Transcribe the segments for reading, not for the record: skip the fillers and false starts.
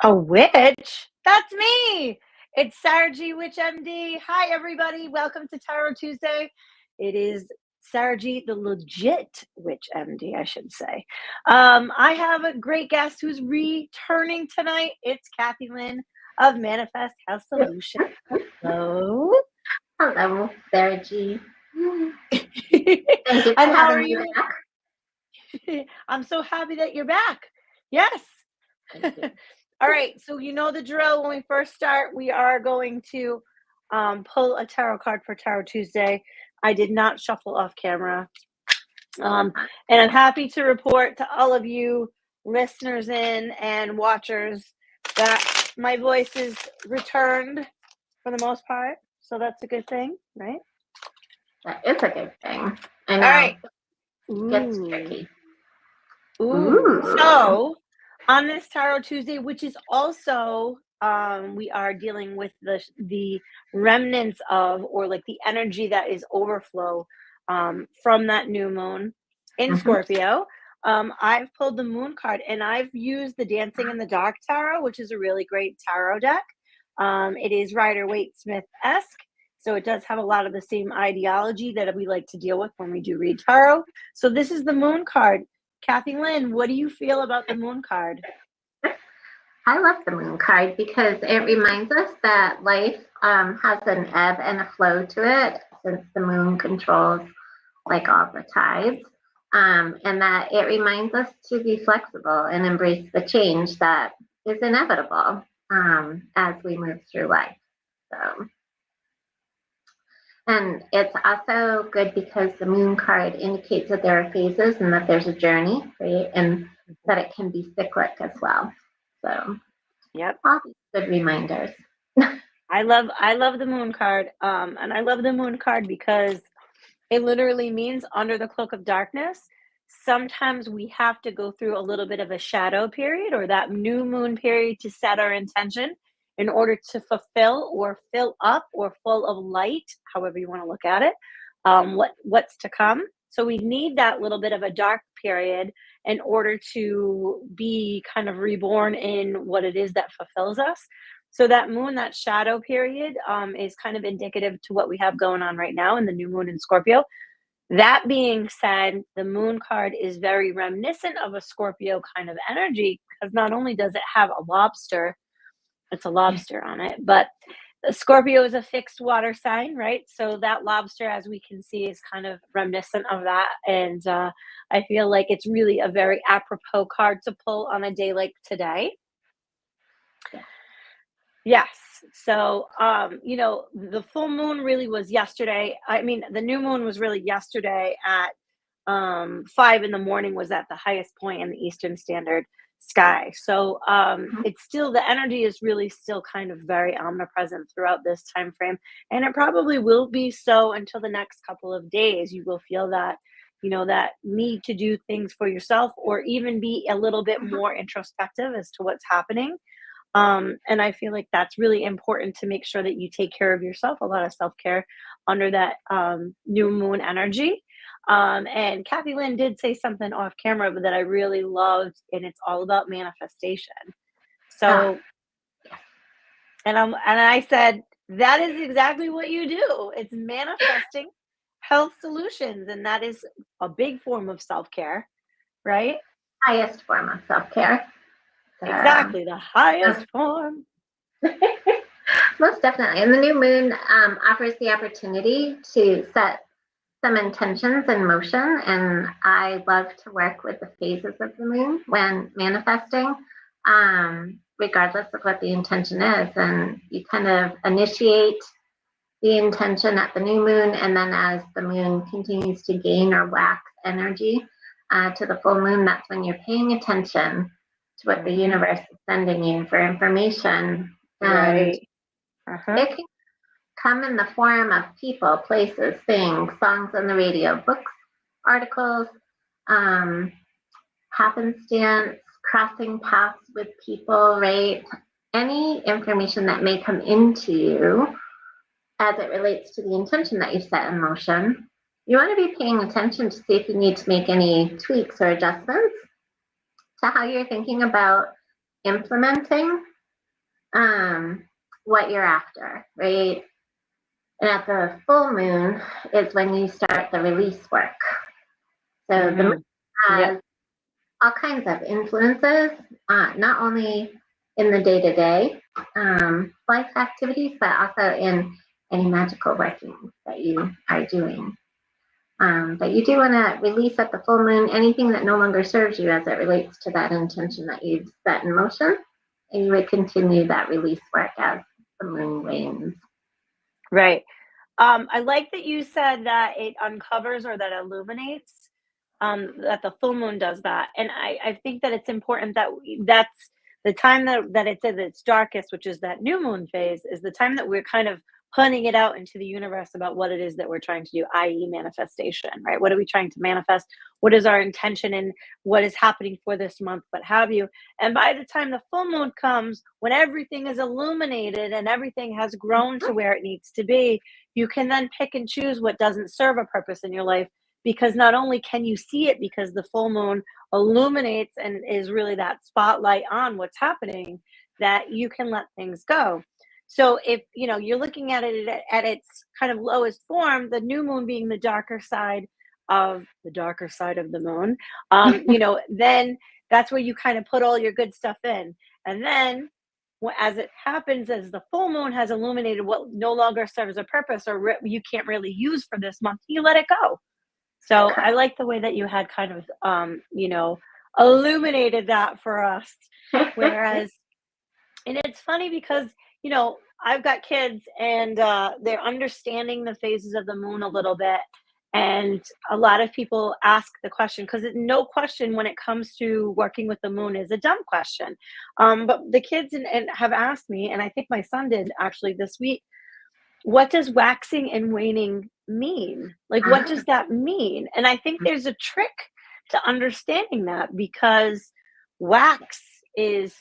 A witch? That's me. It's Sarah G. Witch MD. Hi, everybody. Welcome to Tarot Tuesday. It is Sarah G. the legit Witch MD, I should say. I have a great guest who's returning tonight. It's Cathy Lynn of Manifest House Solution. Hello. Hello, Sarah G. And Thank you for how are having me you? back. I'm so happy that you're back. Yes. Thank you. All right, so you know the drill. When we first start, we are going to pull a tarot card for Tarot Tuesday. I did not shuffle off camera. And I'm happy to report to all of you listeners in and watchers that my voice is returned for the most part. So that's a good thing, right? That is a good thing. I know. All right. It gets tricky. Ooh. So on this Tarot Tuesday, which is also we are dealing with the remnants of, or like the energy that is overflow from that new moon in Scorpio. I've pulled the moon card and I've used the Dancing in the Dark tarot, which is a really great tarot deck. It is Rider-Waite-Smith-esque. So it does have a lot of the same ideology that we like to deal with when we do read tarot. So this is the moon card. Cathy Lynn, what do you feel about the moon card? I love the moon card because it reminds us that life has an ebb and a flow to it, since the moon controls like all the tides, and that it reminds us to be flexible and embrace the change that is inevitable as we move through life. So. And it's also good because the moon card indicates that there are phases and that there's a journey, right? And that it can be cyclic as well. So, yep, all these good reminders. I love the moon card, and I love the moon card because it literally means under the cloak of darkness. Sometimes we have to go through a little bit of a shadow period or that new moon period to set our intention in order to fulfill or fill up or full of light, however you want to look at it, what's to come. So we need that little bit of a dark period in order to be kind of reborn in what it is that fulfills us. So that moon, that shadow period, is kind of indicative to what we have going on right now in the new moon in Scorpio. That being said, the moon card is very reminiscent of a Scorpio kind of energy because not only does it have a lobster, it's a lobster on it, but Scorpio is a fixed water sign, right? So that lobster, as we can see, is kind of reminiscent of that. And I feel like it's really a very apropos card to pull on a day like today. Yes. So, the full moon really was yesterday. I mean, the new moon was really yesterday at 5 in the morning was at the highest point in the Eastern Standard sky. So it's still, the energy is really still kind of very omnipresent throughout this time frame. And it probably will be so until the next couple of days. You will feel that, that need to do things for yourself or even be a little bit more introspective as to what's happening. And I feel like that's really important to make sure that you take care of yourself, a lot of self-care under that new moon energy. And Cathy Lynn did say something off camera, but that I really loved, and it's all about manifestation. So, and I said, that is exactly what you do. It's manifesting health solutions, and that is a big form of self-care, right? Highest form of self-care. Exactly, the highest form. Most definitely. And the new moon offers the opportunity to set some intentions in motion. And I love to work with the phases of the moon when manifesting, regardless of what the intention is. And you kind of initiate the intention at the new moon. And then as the moon continues to gain or wax energy to the full moon, that's when you're paying attention to what the universe is sending you for information. And it can come in the form of people, places, things, songs on the radio, books, articles, happenstance, crossing paths with people, right? Any information that may come into you as it relates to the intention that you set in motion, you want to be paying attention to see if you need to make any tweaks or adjustments to how you're thinking about implementing um, what you're after, right? And at the full moon is when you start the release work. So the moon Mhm. Yep. has all kinds of influences, not only in the day to day life activities, but also in any magical workings that you are doing. But you do want to release at the full moon anything that no longer serves you as it relates to that intention that you've set in motion. And you would continue that release work as the moon wanes. Right. I like that you said that it uncovers or that illuminates, that the full moon does that. And I think that it's important that that's the time that it's at its darkest, which is that new moon phase, is the time that we're kind of putting it out into the universe about what it is that we're trying to do, i.e., manifestation, right? What are we trying to manifest? What is our intention and what is happening for this month, what have you? And by the time the full moon comes, when everything is illuminated and everything has grown to where it needs to be, you can then pick and choose what doesn't serve a purpose in your life, because not only can you see it because the full moon illuminates and is really that spotlight on what's happening, that you can let things go. So if you're looking at it at its kind of lowest form, the new moon being the darker side of the moon, then that's where you kind of put all your good stuff in. And then as it happens, as the full moon has illuminated what no longer serves a purpose or you can't really use for this month, you let it go. So I like the way that you had kind of, illuminated that for us. Whereas, and it's funny because, I've got kids and they're understanding the phases of the moon a little bit. And a lot of people ask the question because no question when it comes to working with the moon is a dumb question. But the kids and have asked me, and I think my son did actually this week, what does waxing and waning mean? Like, what does that mean? And I think there's a trick to understanding that because wax is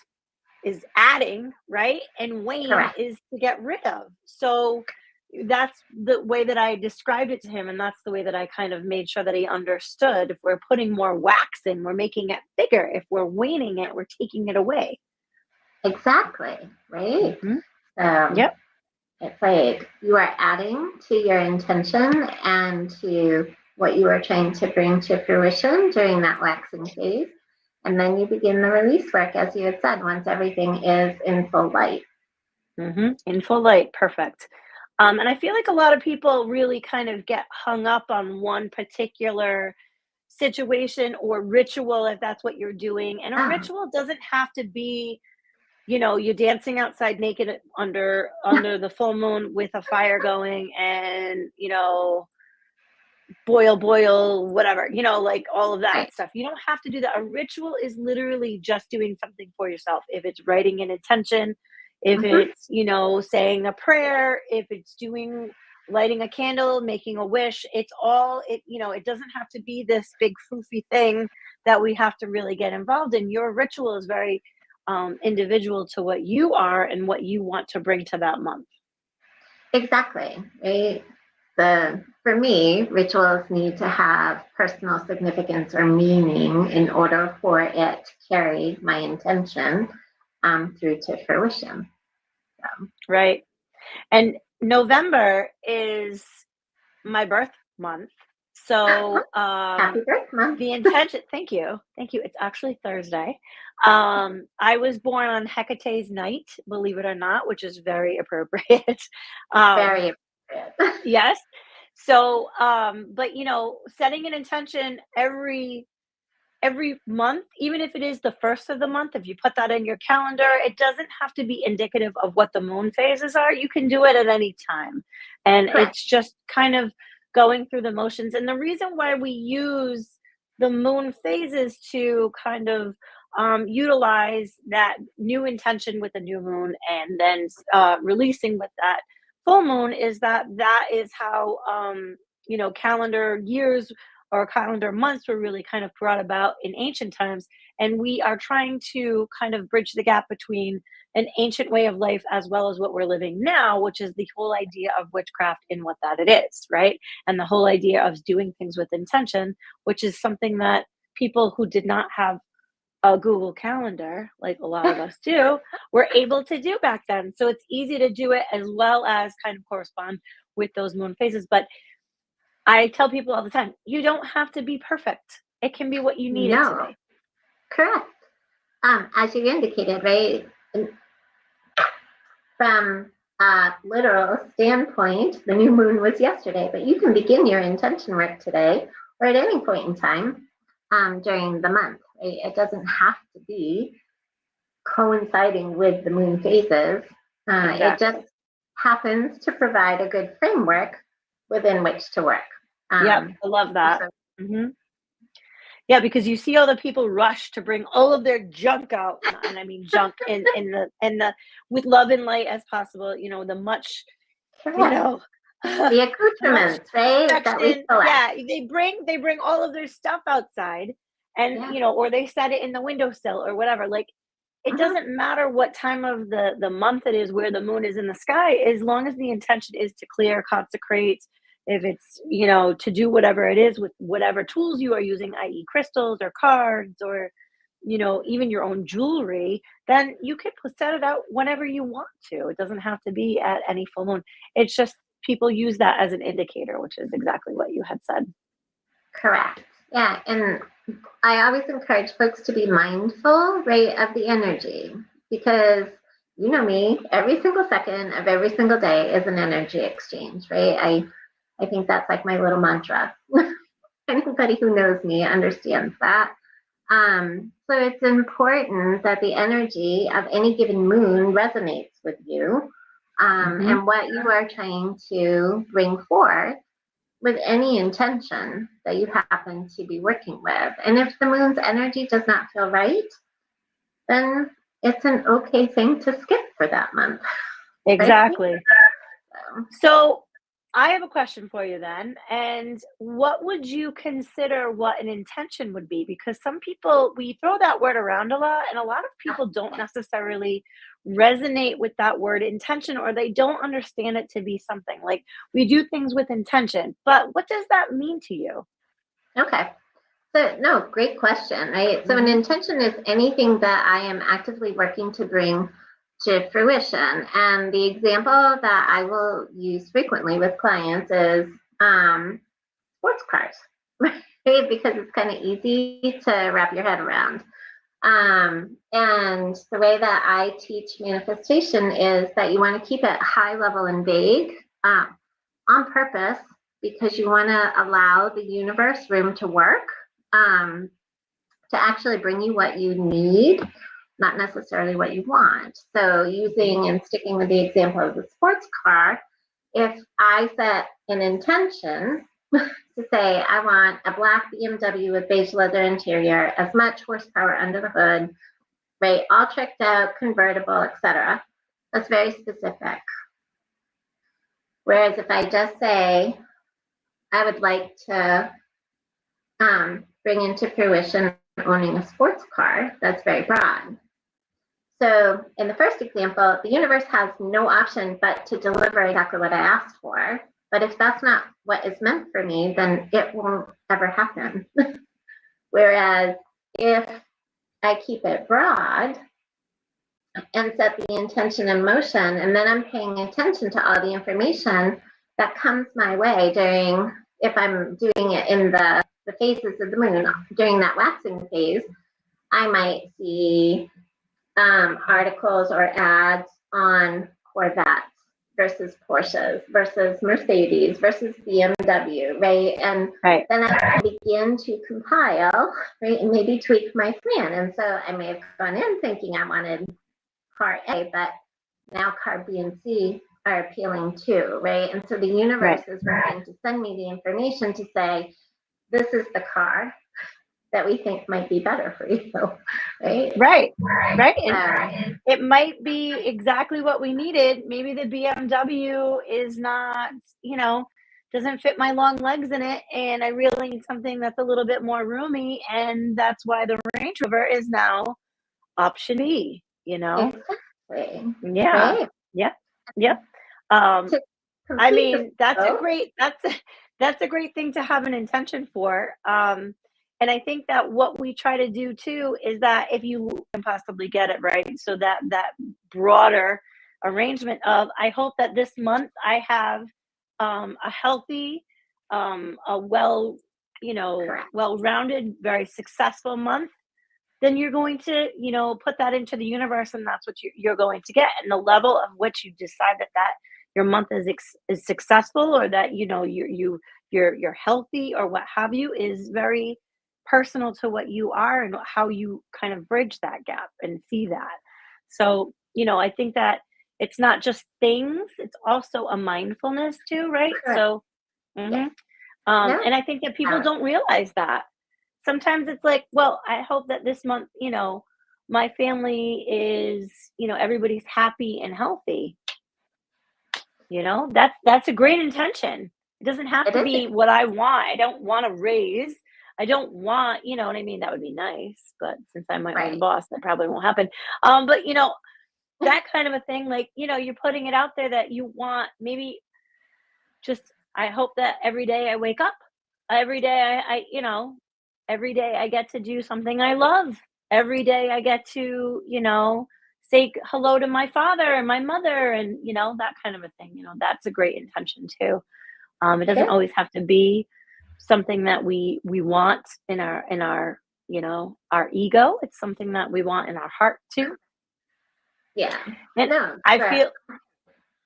adding, right? And wane Correct. is to get rid of. So that's the way that I described it to him. And that's the way that I kind of made sure that he understood. If we're putting more wax in, we're making it bigger. If we're waning it, we're taking it away. Exactly. Right. Hmm. So Yep. it's like you are adding to your intention and to what you are trying to bring to fruition during that waxing phase. And then you begin the release work, as you had said, once everything is in full light. In full light. Perfect. And I feel like a lot of people really kind of get hung up on one particular situation or ritual if that's what you're doing. And a Oh, ritual doesn't have to be, you're dancing outside naked under the full moon with a fire going and, boil, whatever, like all of that right. stuff. You don't have to do that. A ritual is literally just doing something for yourself. If it's writing an intention, if Mm-hmm. it's, saying a prayer, if it's doing lighting a candle, making a wish, it's all it doesn't have to be this big foofy thing that we have to really get involved in. Your ritual is very individual to what you are and what you want to bring to that month. Exactly. Right. For me, rituals need to have personal significance or meaning in order for it to carry my intention through to fruition. So, Right. And November is my birth month. So, happy birth month. the intention, thank you. Thank you. It's actually Thursday. I was born on Hecate's night, believe it or not, which is very appropriate. Um, Very appropriate. yes. So, but setting an intention every month, even if it is the first of the month, if you put that in your calendar, it doesn't have to be indicative of what the moon phases are. You can do it at any time. And Correct. it's just kind of going through the motions. And the reason why we use the moon phases to kind of utilize that new intention with the new moon and then releasing with that full moon is that is how calendar years or calendar months were really kind of brought about in ancient times. And we are trying to kind of bridge the gap between an ancient way of life as well as what we're living now, which is the whole idea of witchcraft and what that it is, right? And the whole idea of doing things with intention, which is something that people who did not have a Google Calendar, like a lot of us do, were able to do back then. So it's easy to do it as well as kind of correspond with those moon phases. But I tell people all the time, you don't have to be perfect. It can be what you need it to No, be. correct. As you indicated, right, from a literal standpoint, the new moon was yesterday, but you can begin your intention work today or at any point in time during the month. Right? It doesn't have to be coinciding with the moon phases. It just Exactly. happens to provide a good framework within which to work. Yep. I love that. So, Hmm. Yeah, because you see all the people rush to bring all of their junk out, and I mean junk in the with love and light as possible. The much, you correct. know, The much accoutrements, right, that we affection. select. Yeah, they bring all of their stuff outside, and Yeah. or they set it in the windowsill or whatever. Like, it Mhm. doesn't matter what time of the month it is, where the moon is in the sky, as long as the intention is to clear, consecrate. If it's to do whatever it is with whatever tools you are using, i.e., crystals or cards or even your own jewelry, then you could set it out whenever you want to. It doesn't have to be at any full moon. It's just people use that as an indicator, which is exactly what you had said. Correct. Yeah, and I always encourage folks to be mindful, right, of the energy because you know me, every single second of every single day is an energy exchange, right? I think that's like my little mantra. Anybody who knows me understands that. So it's important that the energy of any given moon resonates with you Hmm. and what you are trying to bring forth with any intention that you happen to be working with. And if the moon's energy does not feel right, then it's an okay thing to skip for that month, right? Exactly. So, So I have a question for you then. And what would you consider what an intention would be? Because some people, we throw that word around a lot, and a lot of people don't necessarily resonate with that word intention, or they don't understand it to be something like we do things with intention. But what does that mean to you? okay. So, no, great question, right? So, an Hmm. intention is anything that I am actively working to bring to fruition. And the example that I will use frequently with clients is sports cars, right? Because it's kind of easy to wrap your head around. And the way that I teach manifestation is that you want to keep it high level and vague on purpose because you want to allow the universe room to work um, to actually bring you what you need, not necessarily what you want. So, using and sticking with the example of the sports car, if I set an intention to say, I want a black BMW with beige leather interior, as much horsepower under the hood, right? All tricked out, convertible, etc. That's very specific. Whereas if I just say, I would like to bring into fruition owning a sports car, that's very broad. So in the first example, the universe has no option but to deliver exactly what I asked for. But if that's not what is meant for me, then it won't ever happen. Whereas if I keep it broad and set the intention in motion, and then I'm paying attention to all the information that comes my way during, if I'm doing it in the phases of the moon, during that waxing phase, I might see articles or ads on Corvettes versus Porsches versus Mercedes versus BMW, right? And Right. then I begin to compile, right, and maybe tweak my plan. And so I may have gone in thinking I wanted car A, but now car B and C are appealing too, right? And so the universe Right. is working to send me the information to say, this is the car that we think might be better for you, right? Right. Right. And So, it might be exactly what we needed. Maybe the BMW is not, doesn't fit my long legs in it. And I really need something that's a little bit more roomy. And that's why the Range Rover is now option B. exactly, Yeah. right? Yep. Yep. Um, To I complete the mean, that's a circle, great, that's a great thing to have an intention for. And I think that what we try to do too is that if you can possibly get it right, so that that broader arrangement of I hope that this month I have a healthy, a well, Correct. well-rounded, very successful month, then you're going to, put that into the universe, and that's what you're going to get. And the level of which you decide that your month is successful, or that you're healthy, or what have you, is very personal to what you are and how you kind of bridge that gap and see that. So, I think that it's not just things; it's also a mindfulness too, right? Correct. So, Yes. mhm. No. And I think that people Uh, don't realize that. Sometimes it's like, well, I hope that this month, my family is, everybody's happy and healthy. That's a great intention. It doesn't have it to is. be what I want. I don't want a raise. I don't want, you know what I mean? That would be nice, but since I'm my own Right. boss, that probably won't happen. But that kind of a thing, like, you're putting it out there that you want maybe just I hope that every day I wake up, every day every day I get to do something I love. Every day I get to, say hello to my father and my mother, and that kind of a thing. That's a great intention too. It It doesn't is. always have to be something that we want in our our ego. It's something that we want in our heart too. Yeah. And No, I sure. feel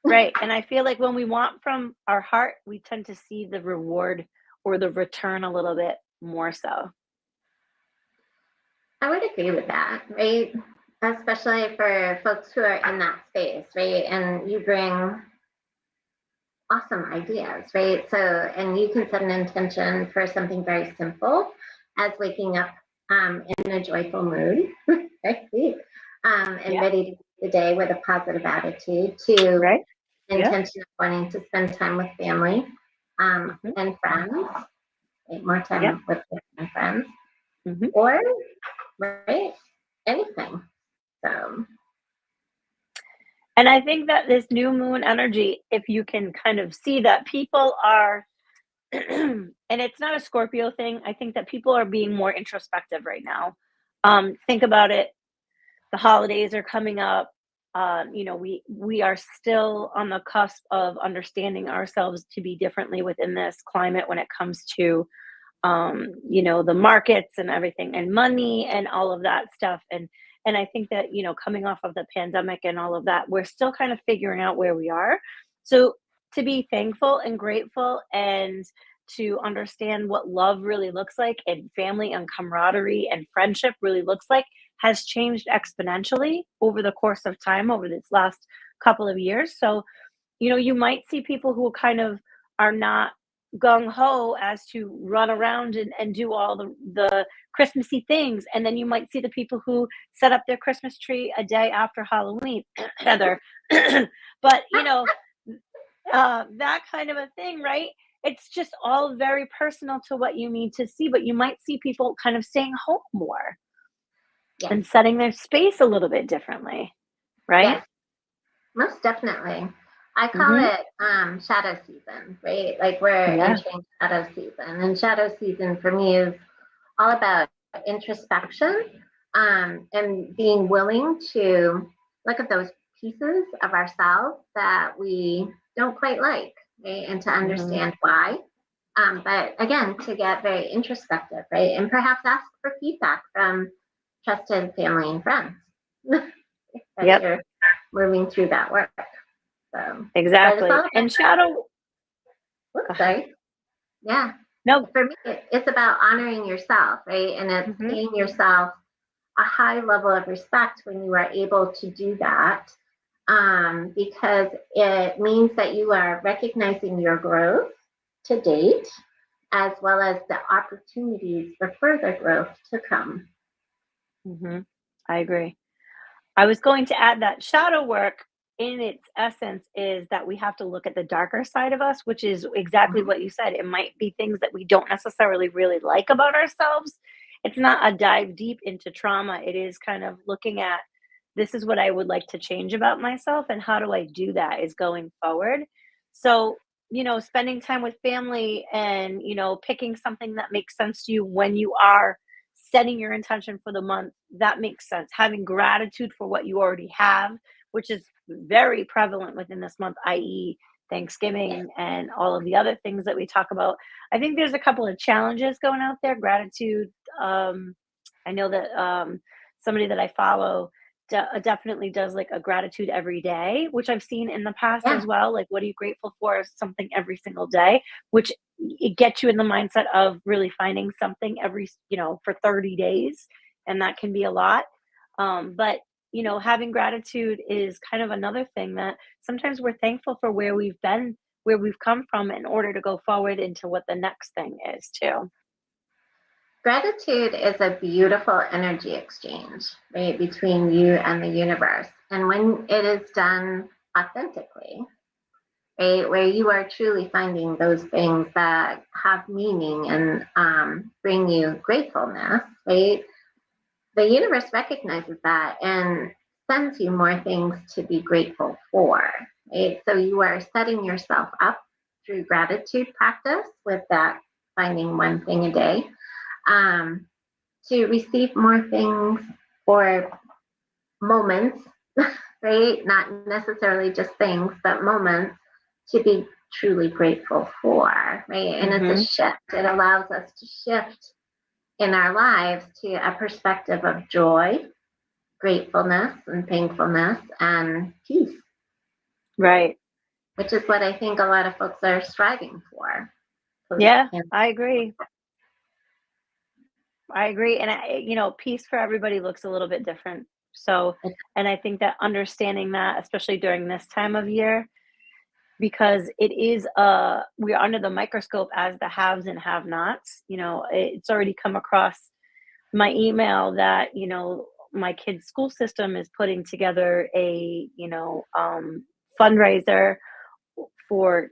Right, and I feel like when we want from our heart, we tend to see the reward or the return a little bit more so. I would agree with that, right? Especially for folks who are in that space, right? And you bring awesome ideas, right? So, and you can set an intention for something very simple as waking up in a joyful mood, right? And Yeah, ready to begin the day with a positive attitude, to right? Yeah. intention of wanting to spend time with family Mhm. and friends, right? More Yeah. time with family and friends, Mhm. or, right, anything. So, And I think that this new moon energy, if you can kind of see that people are and it's not a Scorpio thing, I think that people are being more introspective right now. Think about it. The holidays are coming up. We are still on the cusp of understanding ourselves to be differently within this climate when it comes to the markets and everything and money and all of that stuff. And I think that, coming off of the pandemic and all of that, we're still kind of figuring out where we are. So to be thankful and grateful and to understand what love really looks like and family and camaraderie and friendship really looks like has changed exponentially over the course of time over this last couple of years. So you might see people who kind of are not gung ho as to run around and do all the Christmassy things. And then you might see the people who set up their Christmas tree a day after Halloween, Heather. But, that kind of a thing, right? It's just all very personal to what you need to see. But you might see people kind of staying home more yes, and setting their space a little bit differently, right? yes, most definitely. I call Hmm. it shadow season, right? Like we're Yeah. entering shadow season. And shadow season for me is all about introspection and being willing to look at those pieces of ourselves that we don't quite like, right? And to Hmm. understand why. But again, to get very introspective, right? And perhaps ask for feedback from trusted family and friends as Yep. you're moving through that work. So, but it's all Exactly. about, And shadow Go whoops, ahead. sorry. Yeah. No. For me, it's about honoring yourself, right? And it's Mhm, paying yourself a high level of respect when you are able to do that, because it means that you are recognizing your growth to date, as well as the opportunities for further growth to come. mhm. I agree. I was going to add that shadow work in its essence is that we have to look at the darker side of us, which is exactly Mhm. what you said. It might be things that we don't necessarily really like about ourselves. It's not a dive deep into trauma. It is kind of looking at this is what I would like to change about myself, and how do I do that is going forward. So spending time with family and, picking something that makes sense to you when you are setting your intention for the month, that makes sense. Having gratitude for what you already have, which is very prevalent within this month, i.e., Thanksgiving and all of the other things that we talk about. I think there's a couple of challenges going out there. Gratitude. I know that somebody that I follow definitely does like a gratitude every day, which I've seen in the past Yeah. as well. Like, what are you grateful for? Is something every single day, which it gets you in the mindset of really finding something for 30 days. And that can be a lot. But, having gratitude is kind of another thing that sometimes we're thankful for where we've been, where we've come from in order to go forward into what the next thing is, too. Gratitude is a beautiful energy exchange, right, between you and the universe. And when it is done authentically, right, where you are truly finding those things that have meaning and bring you gratefulness, right, the universe recognizes that and sends you more things to be grateful for, right? So you are setting yourself up through gratitude practice with that finding one thing a day um, to receive more things or moments, right? Not necessarily just things, but moments to be truly grateful for, right? And it's a Hmm. shift. It allows us to shift in our lives to a perspective of joy, gratefulness, and thankfulness and peace, Right. which is what I think a lot of folks are striving for. Yeah, Post-pandemic. I agree. I agree. And peace for everybody looks a little bit different. So, and I think that understanding that, especially during this time of year, because we're under the microscope as the haves and have nots. It's already come across my email that, my kid's school system is putting together a, fundraiser for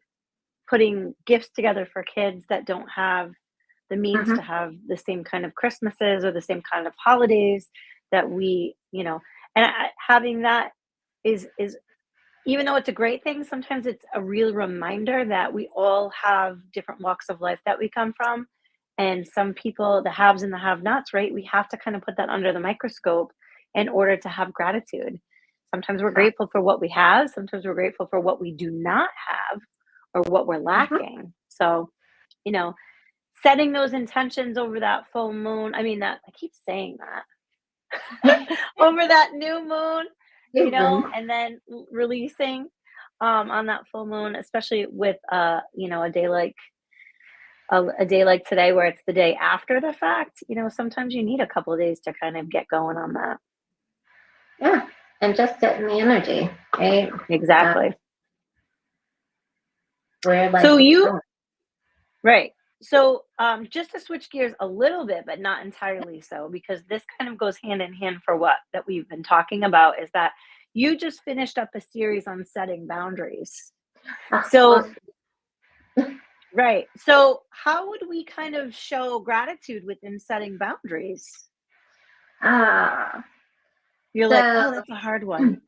putting gifts together for kids that don't have the means to Mm-hmm. have the same kind of Christmases or the same kind of holidays that and having that is even though it's a great thing, sometimes it's a real reminder that we all have different walks of life that we come from. And some people, the haves and the have nots, right? We have to kind of put that under the microscope in order to have gratitude. Sometimes we're grateful for what we have, sometimes we're grateful for what we do not have or what we're Mm-hmm. lacking. So, you know, setting those intentions over that full moon, I mean, that I keep saying that over that new moon, and then releasing on that full moon, especially with a day like today where it's the day after the fact. Sometimes you need a couple of days to kind of get going on that. Yeah, and just sit in the energy, right? Uh, Exactly. where life So is you going. Right. So, just to switch gears a little bit, but not entirely so, because this kind of goes hand in hand for what that we've been talking about is that you just finished up a series on setting boundaries. So, Awesome. right. So, how would we kind of show gratitude within setting boundaries? Ah, You're like, so oh, that's a hard one.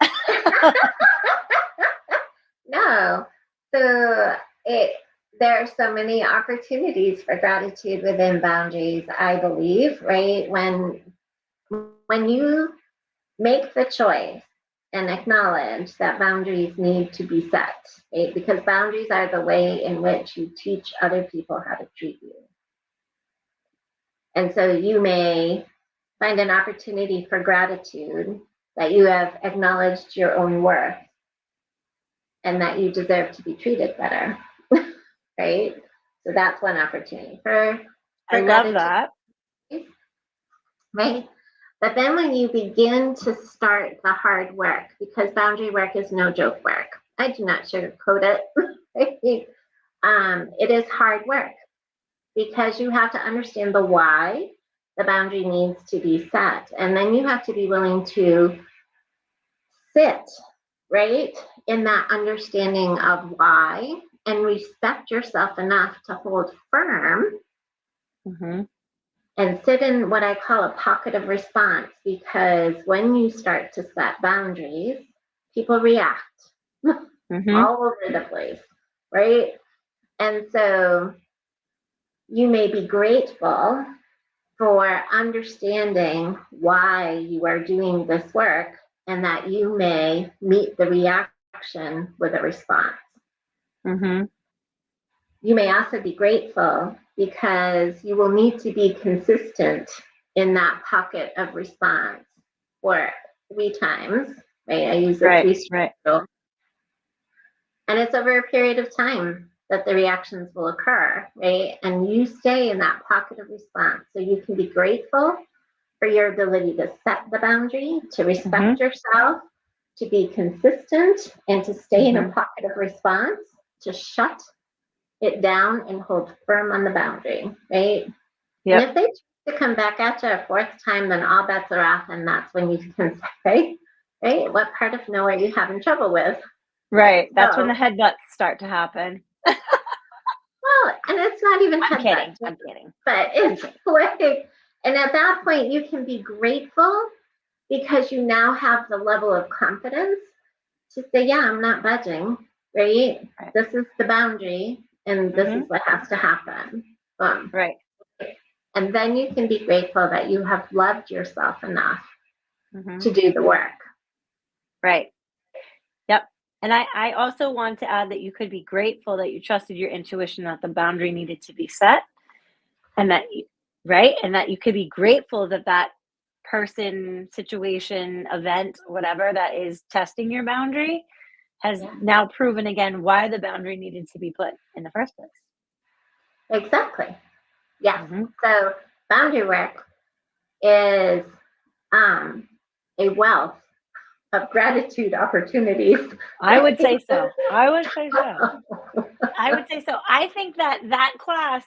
no, so it there are so many opportunities for gratitude within boundaries. I believe, right? When you make the choice and acknowledge that boundaries need to be set, right? Because boundaries are the way in which you teach other people how to treat you. And so you may find an opportunity for gratitude that you have acknowledged your own worth and that you deserve to be treated better, right? So that's one opportunity I for love gratitude, that. right? But then when you begin to start the hard work, because boundary work is no joke work, I do not sugarcoat it. It is hard work because you have to understand the why the boundary needs to be set. And then you have to be willing to sit, right, in that understanding of why and respect yourself enough to hold firm Hmm. and sit in what I call a pocket of response because when you start to set boundaries, people react Hmm. all over the place, right? And so you may be grateful for understanding why you are doing this work and that you may meet the reaction with a response. Mm-hmm. You may also be grateful because you will need to be consistent in that pocket of response for 3 times, right? I use the Right, 3 right. rule. And it's over a period of time that the reactions will occur, right? And you stay in that pocket of response. So you can be grateful for your ability to set the boundary, to Mm-hmm. respect yourself, to be consistent, and to stay in a Mm-hmm. pocket of response, to shut it down and hold firm on the boundary, right? And Yep. if they choose to come back at you a 4th time, then all bets are off, and that's when you can say, right? What part of no are you having trouble with? Right. That's when So, the headbutts start to happen. well, and it's not even I'm headbutt, kidding. I'm kidding. but I'm it's kidding. like, and at that point, you can be grateful because you now have the level of confidence to say, yeah, I'm not budging, right? Right. This is the boundary, and this is Mm-hmm. what has to happen. Right. And then you can be grateful that you have loved yourself enough Mm-hmm. to do the work. Right. Yep. And I also want to add that you could be grateful that you trusted your intuition that the boundary needed to be set and that you, right? And that you could be grateful that that person, situation, event, whatever that is testing your boundary has Yeah, now proven again why the boundary needed to be put in the first place. exactly. Yes. Hmm. So boundary work is a wealth of gratitude opportunities. I would say so. I would say so. I would say so. I think that that class,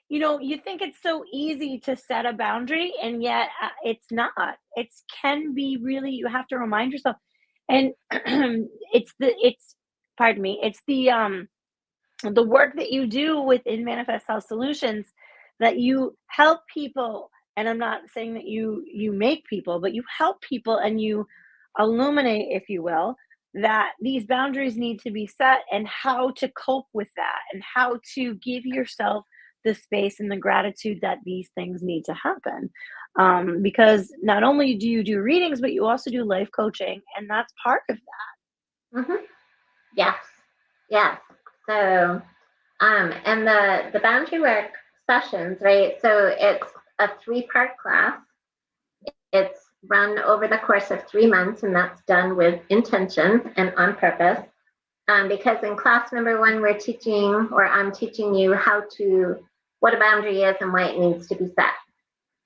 you think it's so easy to set a boundary, and yet it's not. It's can be really. You have to remind yourself, and it's pardon me. It's the work that you do within Manifest Health Solutions that you help people. And I'm not saying that you make people, but you help people and you illuminate, if you will, that these boundaries need to be set and how to cope with that and how to give yourself the space and the gratitude that these things need to happen. Because not only do you do readings, but you also do life coaching, and that's part of Mhm. Yes. Yes. So, and the boundary work sessions, right? So it's a 3-part class. It's run over the course of 3 months, and that's done with intention and on purpose. Because in class number 1, we're teaching, or I'm teaching you what a boundary is and why it needs to be set,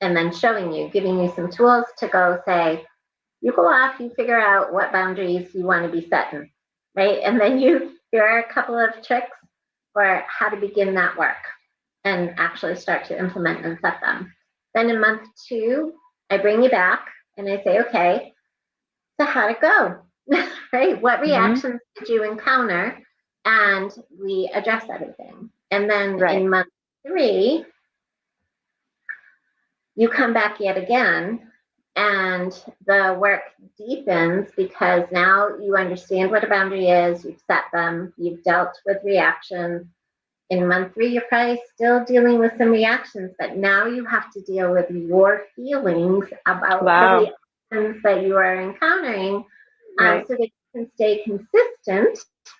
and then showing you, giving you some tools to go say, you go off, you figure out what boundaries you want to be setting, right? And then here are a couple of tricks for how to begin that work and actually start to implement and set them. Then in month 2, I bring you back and I say, okay, so how'd it go? Right? What that. reactions did you encounter? And we address everything. And then Right. in month 3, you come back yet again, and the work deepens because now you understand what a boundary is, you've set them, you've dealt with reactions. In month 3, you're probably still dealing with some reactions, but now you have to deal with your feelings about the Wow. reactions that you are encountering, Right. so that you can stay consistent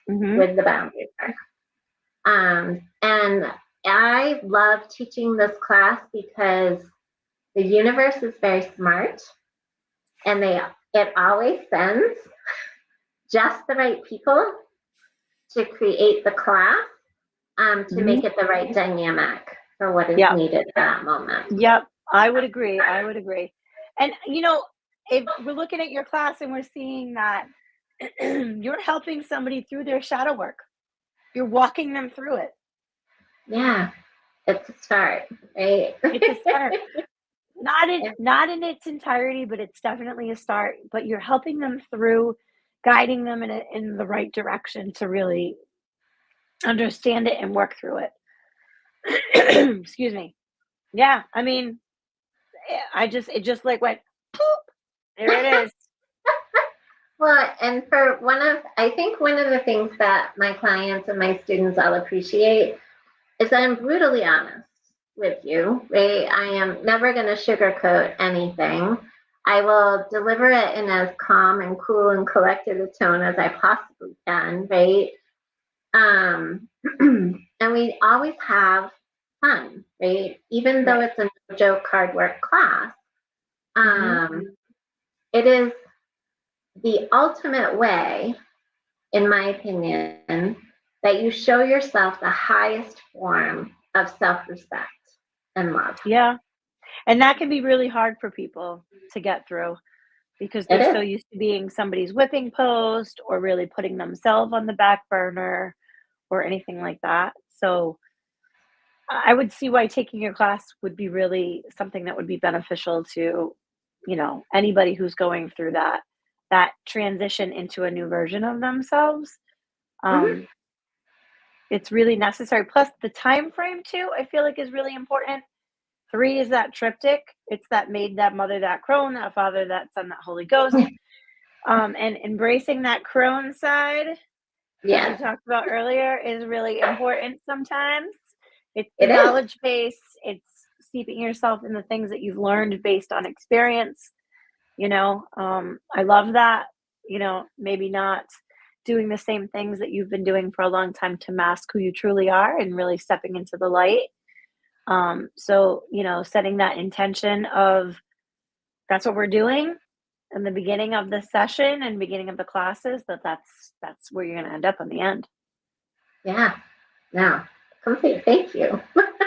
Mhm. with the boundary work. And I love teaching this class because the universe is very smart, and it always sends just the right people to create the class, to Mhm. make it the right dynamic for what is Yep. needed at that moment. Yep. I would agree. I would agree. And if we're looking at your class and we're seeing that you're helping somebody through their shadow work, you're walking them through it. Yeah, it's a start, right? It's a start. Not in its entirety, but it's definitely a start. But you're helping them through, guiding them in the right direction to really understand it and work through it. Excuse me. Yeah, I mean, it just like went poop. There it is. Well, and I think one of the things that my clients and my students all appreciate is that I'm brutally honest with you, right? I am never going to sugarcoat anything. I will deliver it in as calm and cool and collected a tone as I possibly can, right? Um, and we always have fun, right? Even though Right. it's a no joke hard work class, Hmm. it is the ultimate way, in my opinion, that you show yourself the highest form of self-respect and love. Yeah. And that can be really hard for people to get through because It they're so is. used to being somebody's whipping post or really putting themselves on the back burner or anything like that. So I would see why taking your class would be really something that would be beneficial to, anybody who's going through that transition into a new version of themselves. Mm-hmm. Um, it's really necessary. Plus the time frame too, I feel like is really important. 3 is that triptych. It's that maid, that mother, that crone, that father, that son, that Holy Ghost. And embracing that crone side, as we Yes, talked about earlier, is really important sometimes. It's the it is. knowledge base, it's steeping yourself in the things that you've learned based on experience. I love that, maybe not doing the same things that you've been doing for a long time to mask who you truly are and really stepping into the light. So, setting that intention of that's what we're doing in the beginning of the session and beginning of the classes, that's where you're going to end up in the end. Yeah. No. Complete. Thank you.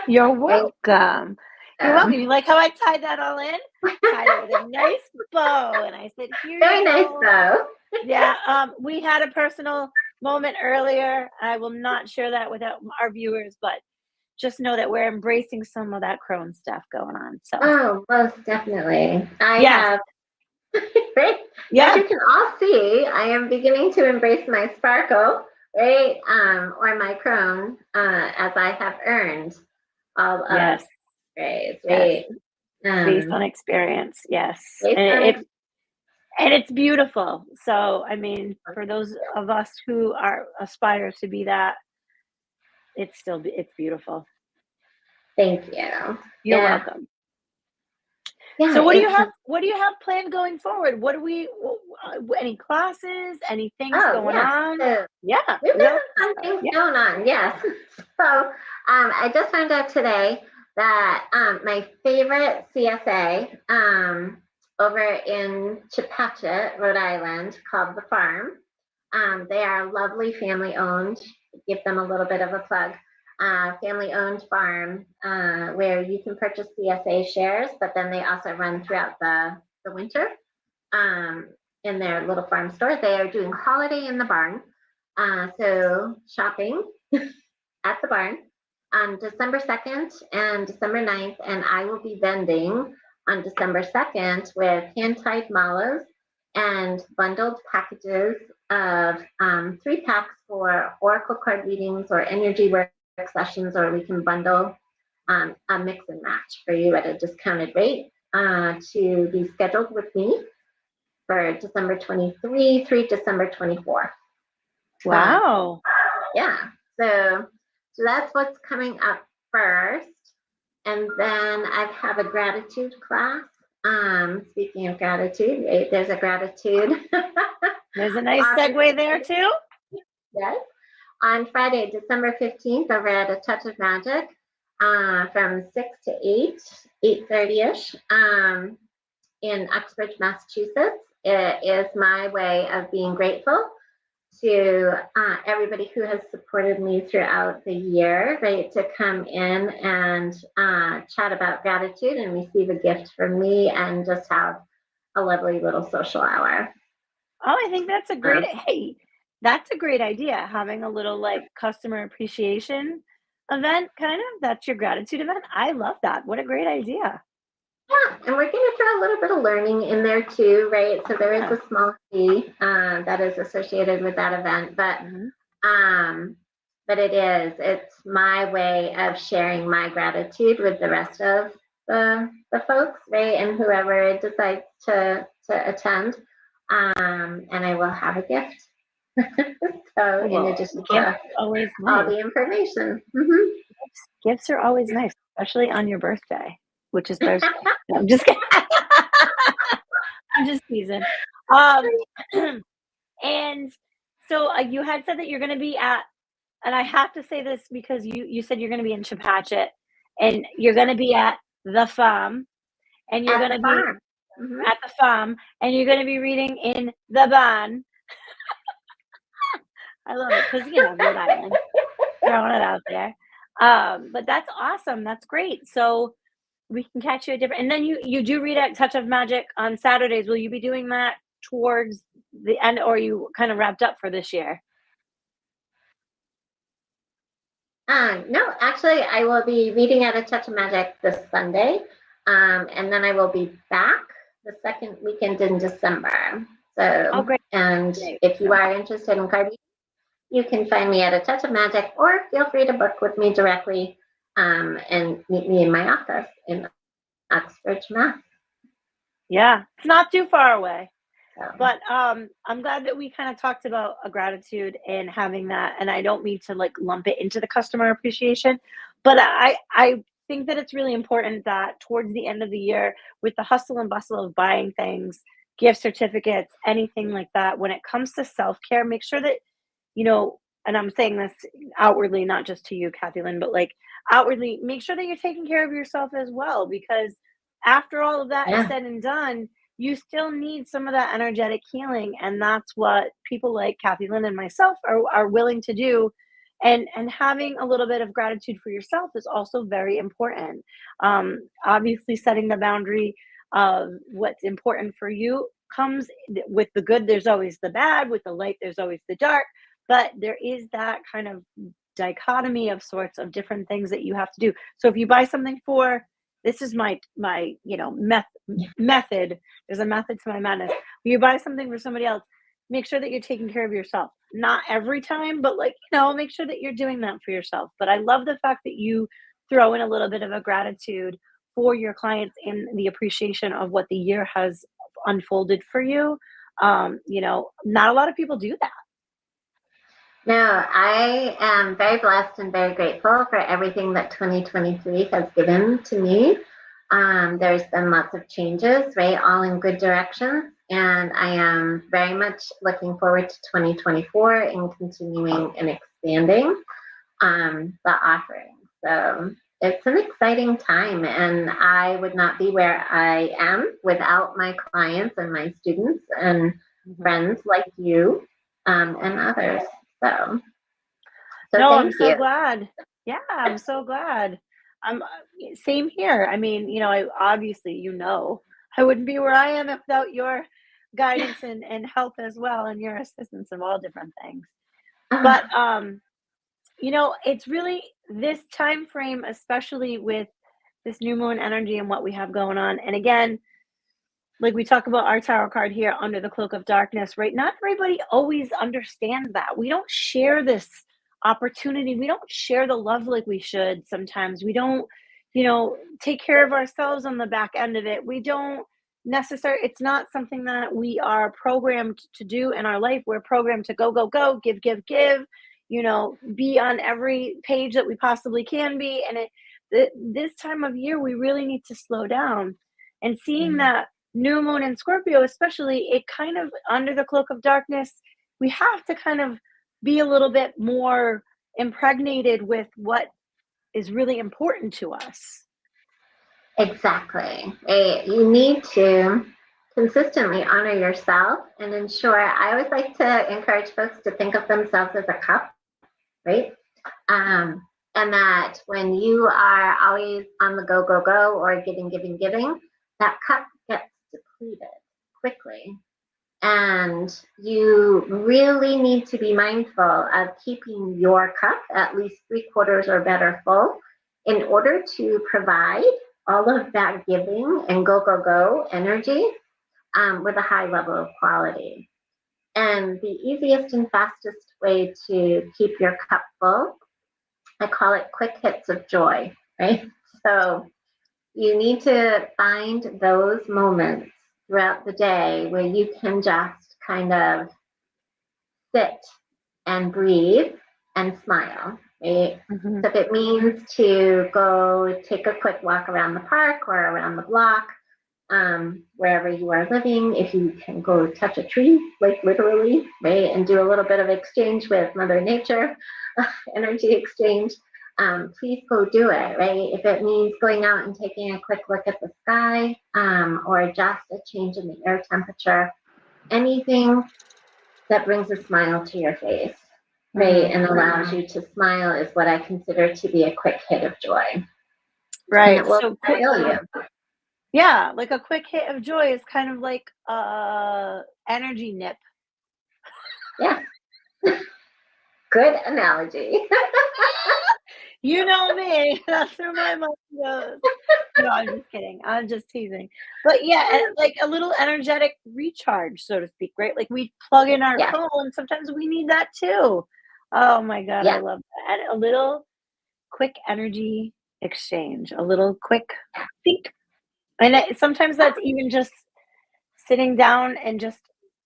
You're Right. welcome. You're welcome. You like how I tied that all in? Tied it with a nice bow, and I said, "Here you Very nice, go." though. Yeah, we had a personal moment earlier. I will not share that with our viewers, but just know that we're embracing some of that crone stuff going on. So, Oh, most definitely. I yes, have, right? As yeah, you can all see, I am beginning to embrace my sparkle, right? Or my crone, as I have earned all of yes, praise, yes. right? Based Um, on experience, yes, based and on it's beautiful. So, I mean, for those of us who are aspire to be that, it's beautiful. thank you. You're Yeah. welcome. Yeah, So it's what do you have planned going forward? What do we any classes, any things oh going yeah. on? So Yeah, we've we got got some fun things yeah. going on, yes. So I just found out today that my favorite CSA over in Chepachet, Rhode Island, called The Farm. They are lovely family owned. Give them a little bit of a plug. Family owned farm where you can purchase CSA shares, but then they also run throughout the winter um, in their little farm store. They are doing holiday in the barn. So shopping at the barn on December 2nd and December 9th. And I will be vending on December 2nd with hand tied malas and bundled packages of 3 packs for oracle card readings or energy work sessions, or we can bundle a mix and match for you at a discounted rate to be scheduled with me for December 23 through December 24. Um, Wow. yeah, so that's what's coming up first. And then I have a gratitude class. Speaking of gratitude, right, there's a gratitude. There's a nice segue there Opportunity. too. Yes. On Friday, December 15th, over at A Touch of Magic from 6 to 8, 8:30ish. In Uxbridge, Massachusetts. It is my way of being grateful to everybody who has supported me throughout the year, right? To come in and chat about gratitude and receive a gift from me and just have a lovely little social hour. Oh, I think that's a great Um, hey, that's a great idea. Having a little like customer appreciation event kind of. That's your gratitude event. I love that. What a great idea. yeah, and we're going to throw a little bit of learning in there too, right? So there is Yeah. a small fee that is associated with that event, Mhm. um, but it's my way of sharing my gratitude with the rest of the folks, right? And whoever decides to attend. And I will have a gift. So in Well, addition gifts to are always all nice. the information. Mm-hmm. Gifts are always nice, especially on your birthday, which is Thursday. No, I'm just kidding. I'm just teasing. Um, and so you had said that you're going to be at, and I have to say this because you said you're going to be in Chepachet, and you're going to be at the farm, and you're At going the to be farm. Mm-hmm. at the farm, and you're going to be reading in the barn. I love it because Rhode Island, throwing it out there. But that's awesome. That's great. So we can catch you at different. And then you do read at Touch of Magic on Saturdays. Will you be doing that towards the end, or are you kind of wrapped up for this year? No, actually, I will be reading at a Touch of Magic this Sunday, and then I will be back the second weekend in December. Oh, So, great. and Great. if you are interested in card, you can find me at a Touch of Magic, or feel free to book with me directly, and meet me in my office in Uxbridge, Mass. Yeah, it's not too far away. So, But I'm glad that we kind of talked about a gratitude and having that. And I don't mean to like lump it into the customer appreciation, but I think that it's really important that towards the end of the year, with the hustle and bustle of buying things, gift certificates, anything like that, when it comes to self care, make sure that you know. And I'm saying this outwardly, not just to you, Kathy Lynn, but like outwardly, make sure that you're taking care of yourself as well, because after all of that is yeah. said and done, you still need some of that energetic healing, and that's what people like Kathy Lynn and myself are willing to do. And having a little bit of gratitude for yourself is also very important. Obviously setting the boundary of what's important for you comes with the good. There's always the bad. With the light, there's always the dark. But there is that kind of dichotomy of sorts of different things that you have to do. So if you buy something for, this is my method. There's a method to my madness. When you buy something for somebody else, make sure that you're taking care of yourself. Not every time, but like, make sure that you're doing that for yourself. But I love the fact that you throw in a little bit of a gratitude for your clients and the appreciation of what the year has unfolded for you. Not a lot of people do that. No, I am very blessed and very grateful for everything that 2023 has given to me. There's been lots of changes, right? All in good directions. And I am very much looking forward to 2024 and continuing and expanding the offering. So it's an exciting time, and I would not be where I am without my clients and my students and friends like you, and others. So, so No, I'm thank so you. glad. Yeah, I'm so glad. I'm same here. I mean, I obviously, I wouldn't be where I am without your guidance and help as well, and your assistance of all different things. But it's really this time frame, especially with this new moon energy and what we have going on. And again, like we talk about our tarot card here, Under the Cloak of Darkness, right? Not everybody always understands that. We don't share this opportunity. We don't share the love like we should sometimes. We don't, take care of ourselves on the back end of it. We don't necessarily, it's not something that we are programmed to do in our life. We're programmed to go, go, go, give, be on every page that we possibly can be. And this time of year, we really need to slow down. And seeing that new moon in Scorpio, especially, it kind of under the cloak of darkness, we have to kind of be a little bit more impregnated with what is really important to us. Exactly. You need to consistently honor yourself and ensure. I always like to encourage folks to think of themselves as a cup, right? And that when you are always on the go, go, go, or giving, that cup gets depleted quickly. And you really need to be mindful of keeping your cup at least 3/4 or better full in order to provide all of that giving and go, go, go energy, with a high level of quality. And the easiest and fastest way to keep your cup full, I call it quick hits of joy, right? So you need to find those moments throughout the day where you can just kind of sit and breathe and smile, right? Mhm. So if it means to go take a quick walk around the park or around the block, wherever you are living, if you can go touch a tree, like literally, right, and do a little bit of exchange with Mother Nature, energy exchange, please go do it, right? If it means going out and taking a quick look at the sky, or just a change in the air temperature, anything that brings a smile to your face, right, Mhm. and allows you to smile is what I consider to be a quick hit of joy. And it Right. will So quick, fulfill you. yeah, like a quick hit of joy is kind of like energy nip. Yeah, good analogy. You know me. That's where my mind goes. No, I'm just kidding. I'm just teasing. But yeah, like a little energetic recharge, so to speak, right? Like we plug in our Yeah, phone, sometimes we need that too. Oh my God, I yeah, love that. And a little quick energy exchange, a little quick think. And sometimes that's even just sitting down and just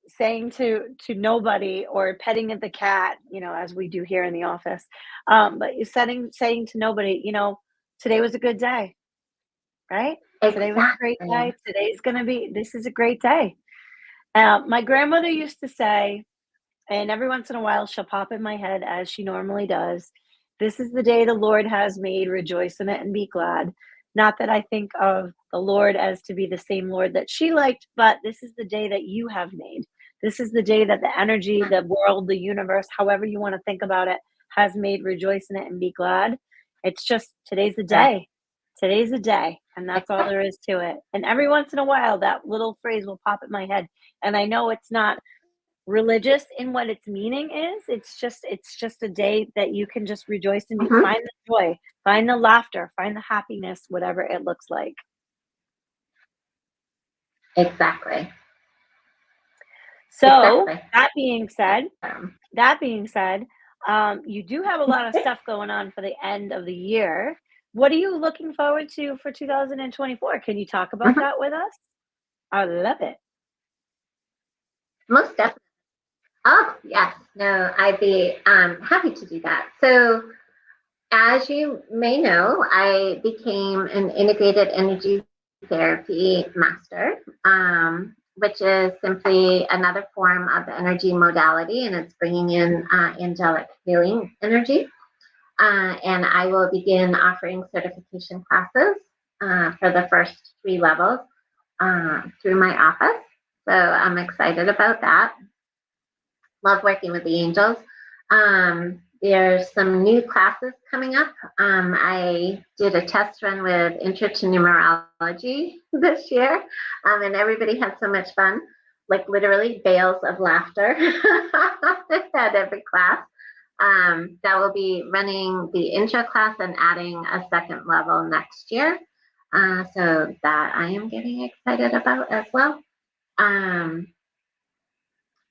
saying to nobody or petting at the cat, as we do here in the office. But you saying to nobody, today was a good day, right? Today was a great exactly. day. This is a great day. My grandmother used to say, and every once in a while she'll pop in my head as she normally does, this is the day the Lord has made, rejoice in it and be glad. Not that I think of the Lord as to be the same Lord that she liked, but this is the day that you have made. This is the day that the energy, the world, the universe, however you want to think about it, has made, rejoice in it and be glad. It's just today's the Correct. day. Today's the day. And that's all there is to it. And every once in a while, that little phrase will pop in my head. And I know it's not religious in what its meaning is. It's just a day that you can just rejoice and Mhm. find the joy, find the laughter, find the happiness, whatever it looks like. Exactly. So Exactly. Um, that being said, you do have a lot of stuff going on for the end of the year. What are you looking forward to for 2024? Can you talk about mhm. that with us? I love it. Most definitely. Oh, yes. No, I'd be happy to do that. So, as you may know, I became an integrated energy therapy master, which is simply another form of energy modality, and it's bringing in angelic healing energy. And I will begin offering certification classes for the first 3 levels through my office. So I'm excited about that. Love working with the angels. There's some new classes coming up. I did a test run with intro to numerology this year, and everybody had so much fun, like literally bales of laughter at every class. That will be running the intro class and adding a second level next year. So that I am getting excited about as well. Um,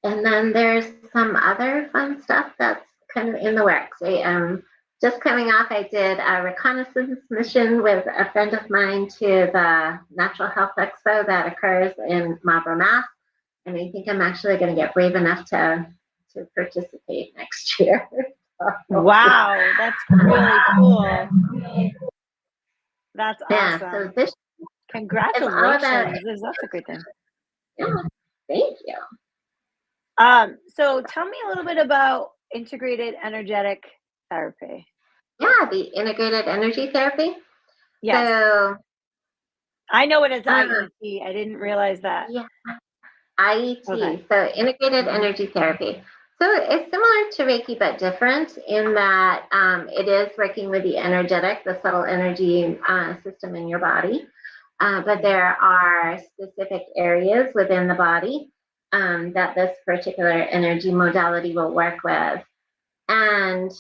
and then there's some other fun stuff that's kind of in the works. Just coming off, I did a reconnaissance mission with a friend of mine to the Natural Health Expo that occurs in Marlborough, Mass. And I think I'm actually going to get brave enough to participate next year. Wow, that's really cool. That's Yeah, so awesome. this is all about, Congratulations. That's a great thing. yeah, thank you. So tell me a little bit about integrated energetic therapy. Yeah, the integrated energy therapy. Yes, So, I know it as um, IET. I didn't realize that. yeah, Okay. IET, so integrated energy therapy. So it's similar to Reiki, but different in that it is working with the energetic, the subtle energy system in your body. But there are specific areas within the body that this particular energy modality will work with. And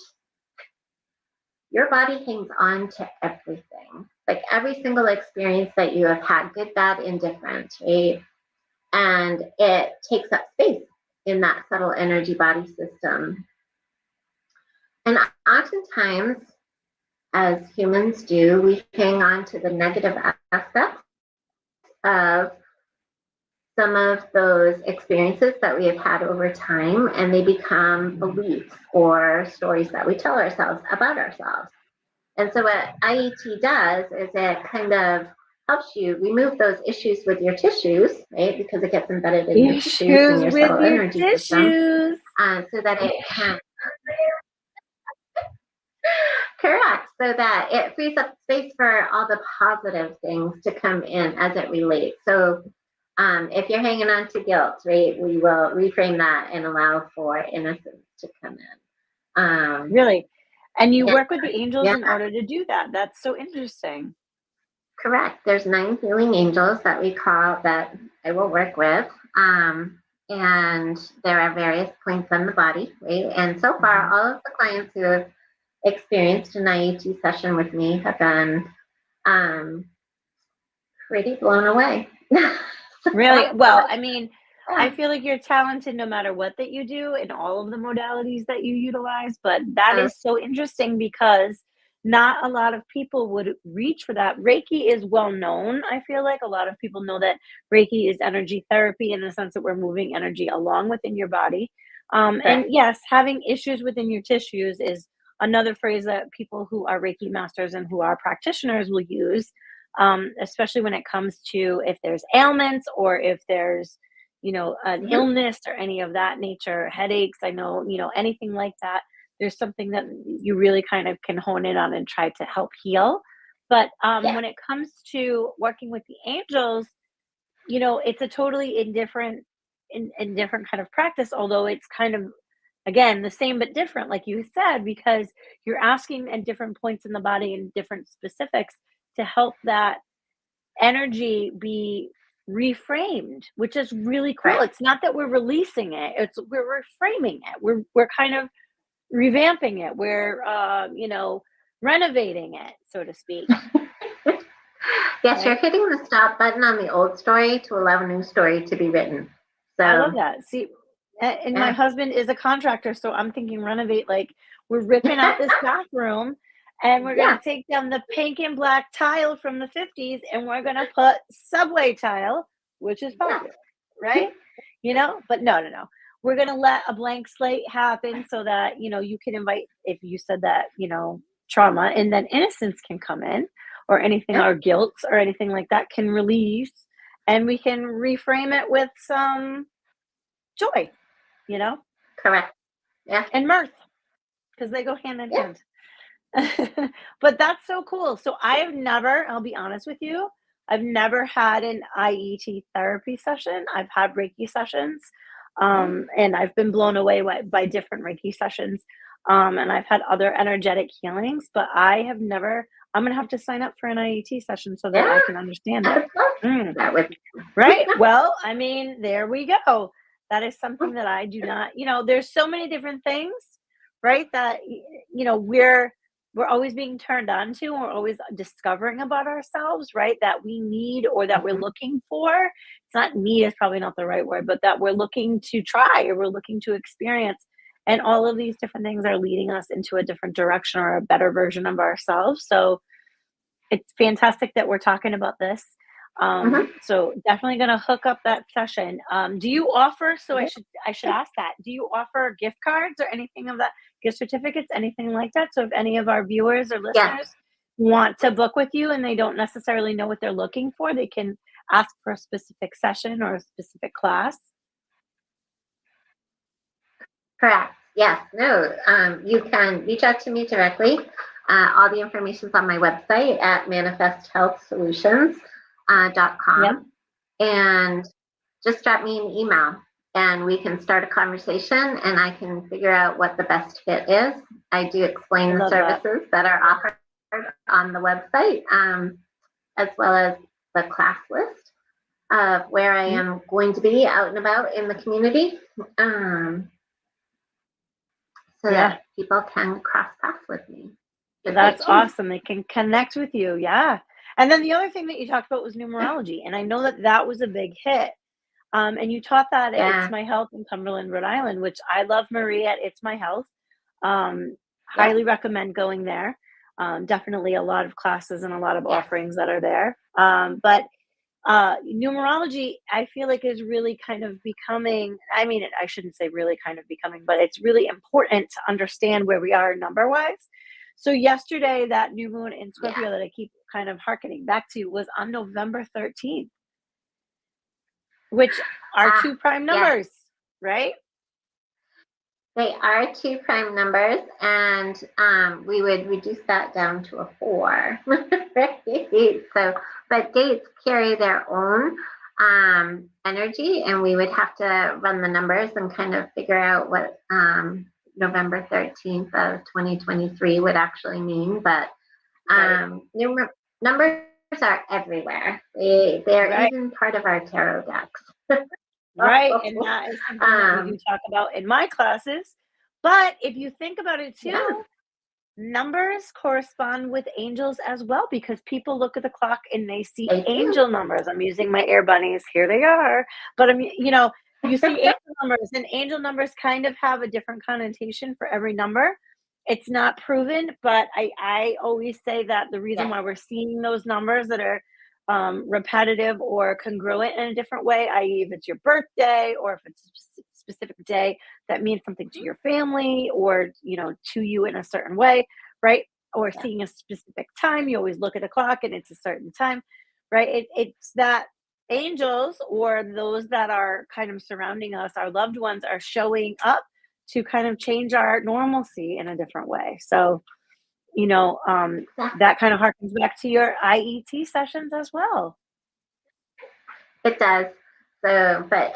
your body hangs on to everything, like every single experience that you have had, good, bad, indifferent, right? And it takes up space in that subtle energy body system. And oftentimes, as humans do, we hang on to the negative aspects of some of those experiences that we have had over time, and they become beliefs or stories that we tell ourselves about ourselves. And so what IET does is it kind of helps you remove those issues with your tissues, right? Because it gets embedded in your tissues and Issues your with subtle your energy system, tissues. so that it can correct, so that it frees up space for all the positive things to come in as it relates. So if you're hanging on to guilt, right, we will reframe that and allow for innocence to come in. Really. And you Yeah, work with the angels yeah, in order to do that. That's so interesting. correct. There's 9 healing angels that we call that I will work with. And there are various points on the body, right? And so far, all of the clients who have experienced an IET session with me have been um, pretty blown away. Really? So, Well, I mean, I yeah, feel like you're talented no matter what that you do in all of the modalities that you utilize, but that um, is so interesting because not a lot of people would reach for that. Reiki is well known. I feel like a lot of people know that Reiki is energy therapy in the sense that we're moving energy along within your body. And correct. yes, having issues within your tissues is another phrase that people who are Reiki masters and who are practitioners will use, especially when it comes to if there's ailments or if there's, an Mm-hmm. illness or any of that nature, headaches. I know, anything like that. There's something that you really kind of can hone in on and try to help heal. But Yeah. when it comes to working with the angels, it's a totally in different kind of practice, although it's kind of again the same but different, like you said, because you're asking at different points in the body and different specifics to help that energy be reframed, which is really cool. Right. It's not that we're releasing it, it's we're reframing it. We're kind of revamping it. We're renovating it, so to speak. Yes, you're Right? hitting the stop button on the old story to allow a new story to be written. I love So, that. See, and my yeah. husband is a contractor, so I'm thinking renovate, like we're ripping out this bathroom and we're Yeah. gonna take down the pink and black tile from the 50s and we're gonna put subway tile, which is Yeah. popular, right? But no, no, no. We're gonna let a blank slate happen so that, you can invite, if you said that, trauma, and then innocence can come in, or anything, Yeah. or guilt or anything like that can release, and we can reframe it with some joy, you know, Correct. Yeah. and mirth, because they go hand in Yeah. hand. But that's so cool. So I'll be honest with you, I've never had an IET therapy session. I've had Reiki sessions, Yeah. and I've been blown away by different Reiki sessions. And I've had other energetic healings, but I have never. I'm gonna have to sign up for an IET session so that Yeah. I can understand I it. would love Mm. that with Right? you. Well, I mean, there we go. That is something that I do not, there's so many different things, right? That we're always being turned on to, we're always discovering about ourselves, right? That we need or that we're Mhm. looking for. It's not need is probably not the right word, but that we're looking to try or we're looking to experience. And all of these different things are leading us into a different direction or a better version of ourselves. So it's fantastic that we're talking about this. Mhm. So definitely going to hook up that session. Do you offer? So I should ask that. Do you offer gift cards or anything of that, gift certificates, anything like that? So if any of our viewers or Yeah. listeners want to book with you and they don't necessarily know what they're looking for, they can ask for a specific session or a specific class. Correct. Yes. No. You can reach out to me directly. All the information is on my website at Yep, manifesthealthsolutions.com. And just drop me an email and we can start a conversation and I can figure out what the best fit is. I do I explain the love that. services that are offered on the website, as well as the class list of where I Mm, am going to be out and about in the community, um, so yeah. that people can cross paths with me if they That's choose. awesome. They can connect with you. Yeah. And then the other thing that you talked about was numerology. And I know that that was a big hit. And you taught that at It's Yeah. My Health in Cumberland, Rhode Island, which I love Marie at It's My Health. Yep. Highly recommend going there. Definitely a lot of classes and a lot of Yes. offerings that are there. But numerology, I feel like, is really kind of becoming, I mean, I shouldn't say really kind of becoming, but it's really important to understand where we are number wise. So yesterday, that new moon in Yeah. Scorpio that I keep kind of harkening back to was on November 13th, which are Ah, two prime yes. numbers, right? They are two prime numbers, and we would reduce that down to a 4. Right? So, but dates carry their own energy, and we would have to run the numbers and kind of figure out what November 13th of 2023 would actually mean. But Right. numbers are everywhere. They're Right. even part of our tarot decks. Right, and that is something that we do um, talk about in my classes. But if you think about it yeah, too, numbers correspond with angels as well because people look at the clock and they see they do. angel numbers. I'm using my air bunnies. Here they are. But you see angel numbers, and angel numbers kind of have a different connotation for every number. It's not proven, but I always say that the reason Yes. why we're seeing those numbers that are repetitive or congruent in a different way, i.e., if it's your birthday or if it's a specific day that means something to your family or to you in a certain way, right? Or Yeah. seeing a specific time, you always look at the clock and it's a certain time, right? It's that angels or those that are kind of surrounding us, our loved ones, are showing up to kind of change our normalcy in a different way. So, you know, um, Exactly. that kind of harkens back to your IET sessions as well. It does. So,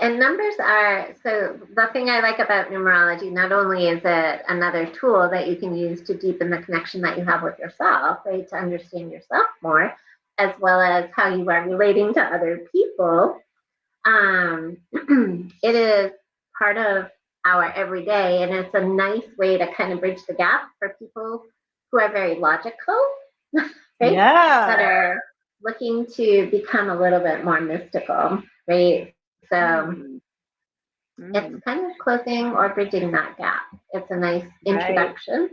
and numbers are, so the thing I like about numerology, not only is it another tool that you can use to deepen the connection that you have with yourself, right, to understand yourself more, as well as how you are relating to other people. It is part of our everyday, and it's a nice way to kind of bridge the gap for people who are very logical, right? That Yeah. are looking to become a little bit more mystical, right? So Mm, it's mm, kind of closing or bridging that gap. It's a nice right, introduction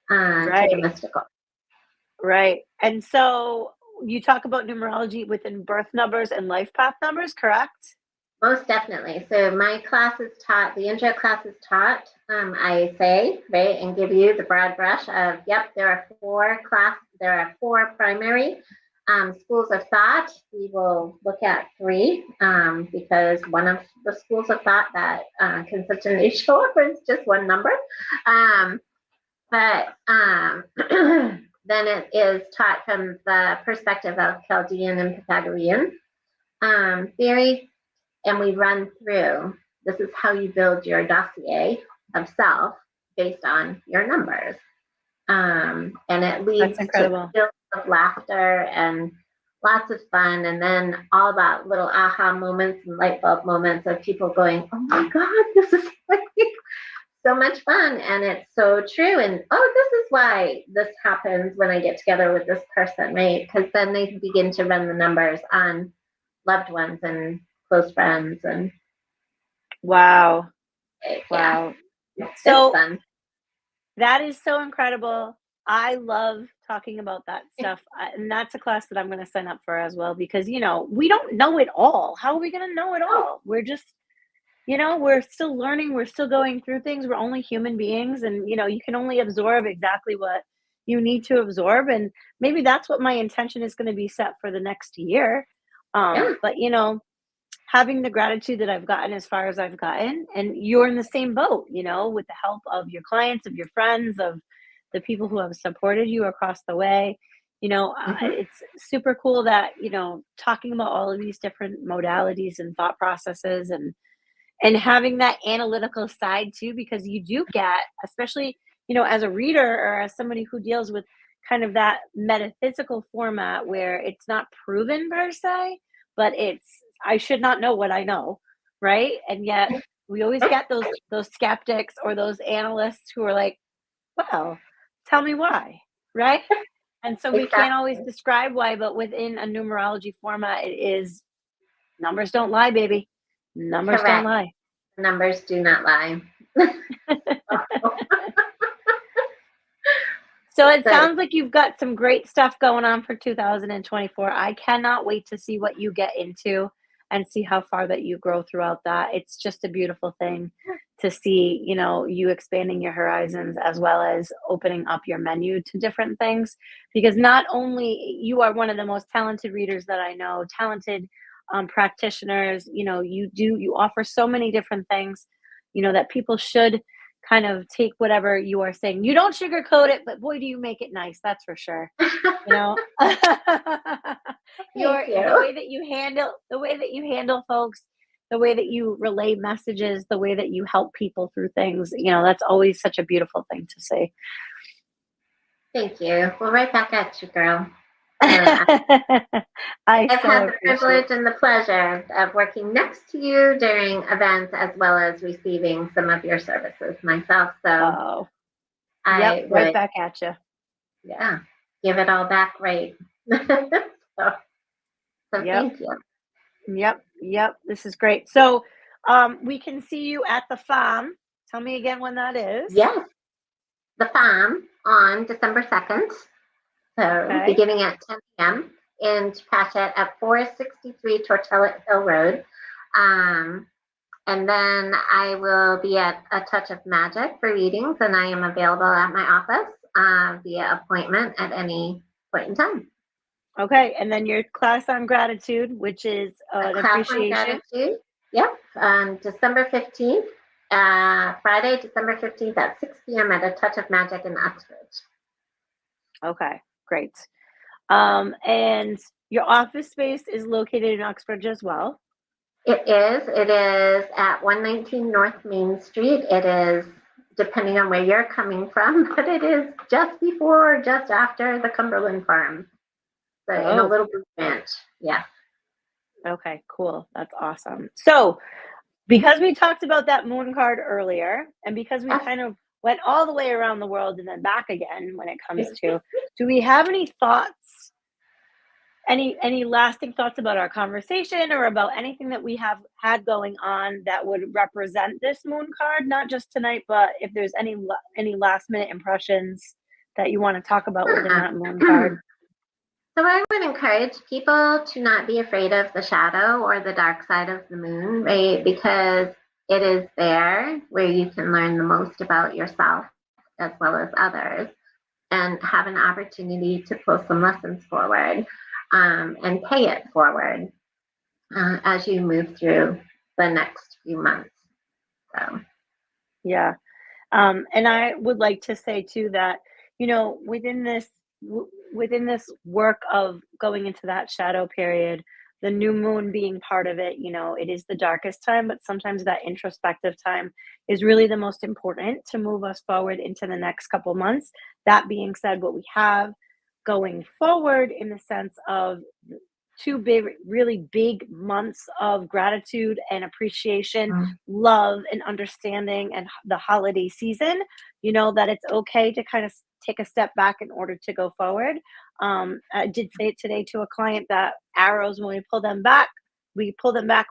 to the right, mystical. right. And so you talk about numerology within birth numbers and life path numbers, correct? Most definitely. So my class is taught, the intro class is taught, I say, right, and give you the broad brush of, yep, there are four primary schools of thought. We will look at 3 because one of the schools of thought that consistently show up is just one number. Um, but then it is taught from the perspective of Chaldean and Pythagorean theory, and we run through, this is how you build your dossier of self based on your numbers. And it That's leads to incredible. filled of laughter and lots of fun. And then all that little aha moments and light bulb moments of people going, oh my God, this is like so much fun. And it's so true. And oh, this is why this happens when I get together with this person, right? Because then they begin to run the numbers on loved ones and close friends. And Wow. yeah, Wow. it's So fun. that is so incredible. I love talking about that stuff. And that's a class that I'm going to sign up for as well because, we don't know it all. How are we going to know it Oh, all? We're just, we're still learning. We're still going through things. We're only human beings. And, you can only absorb exactly what you need to absorb. And maybe that's what my intention is going to be set for the next year. yeah. But, having the gratitude that I've gotten as far as I've gotten, and you're in the same boat, with the help of your clients, of your friends, of the people who have supported you across the way. Mm-hmm. It's super cool that, talking about all of these different modalities and thought processes and having that analytical side too, because you do get, especially, as a reader or as somebody who deals with kind of that metaphysical format where it's not proven per se, but it's, I should not know what I know, right? And yet we always get those skeptics or those analysts who are like, well, tell me why, right? And so we can't always Exactly. describe why, but within a numerology format, it is numbers don't lie, baby. Numbers don't Correct. lie. Numbers do not lie. So it So sounds like you've got some great stuff going on for 2024. I cannot wait to see what you get into and see how far that you grow throughout that. It's just a beautiful thing to see, you expanding your horizons as well as opening up your menu to different things. Because not only you are one of the most talented readers that I know, talented practitioners, you offer so many different things, that people should kind of take whatever you are saying. You don't sugarcoat it, but boy, do you make it nice. That's for sure. You know, thank the you. way that you handle folks, the way that you relay messages, the way that you help people through things. That's always such a beautiful thing to say. Thank you. Well, right back at you, girl. And I I've so had the appreciate. privilege and the pleasure of working next to you during events as well as receiving some of your services myself. So Oh, yep, I right would, back at you. yeah, give it all back right. so, so Yep. thank you. Yep, yep. This is great. So, we can see you at the farm. Tell me again when that is. Yes, the farm on December 2nd. So Okay. beginning at 10 p.m. in Patchett at 463 Tortilla Hill Road. Um, and then I will be at A Touch of Magic for readings, and I am available at my office via appointment at any point in time. Okay. And then your class on gratitude, which is A an class on appreciation. gratitude. Yep, on December 15th, Friday, December 15th at 6 p.m. at A Touch of Magic in Uxbridge. Okay, great. And your office space is located in Uxbridge as well. It is. It is at 119 North Main Street. It is, depending on where you're coming from, but it is just before or just after the Cumberland Farm. So in a Oh, little blue branch. Yeah. okay, cool. That's awesome. So, because we talked about that moon card earlier, and because we Yes. kind of went all the way around the world and then back again when it comes to, do we have any thoughts, any lasting thoughts about our conversation or about anything that we have had going on that would represent this moon card? Not just tonight, but if there's any last minute impressions that you want to talk about within that moon card. So I would encourage people to not be afraid of the shadow or the dark side of the moon, right? Because it is there where you can learn the most about yourself as well as others and have an opportunity to pull some lessons forward and pay it forward as you move through the next few months. So, Yeah. And I would like to say too that, within within this work of going into that shadow period, the new moon being part of it, it is the darkest time, but sometimes that introspective time is really the most important to move us forward into the next couple months. That being said, what we have going forward in the sense of two big, really big months of gratitude and appreciation, love and understanding, and the holiday season, that it's okay to kind of take a step back in order to go forward. I did say it today to a client that arrows, when we pull them back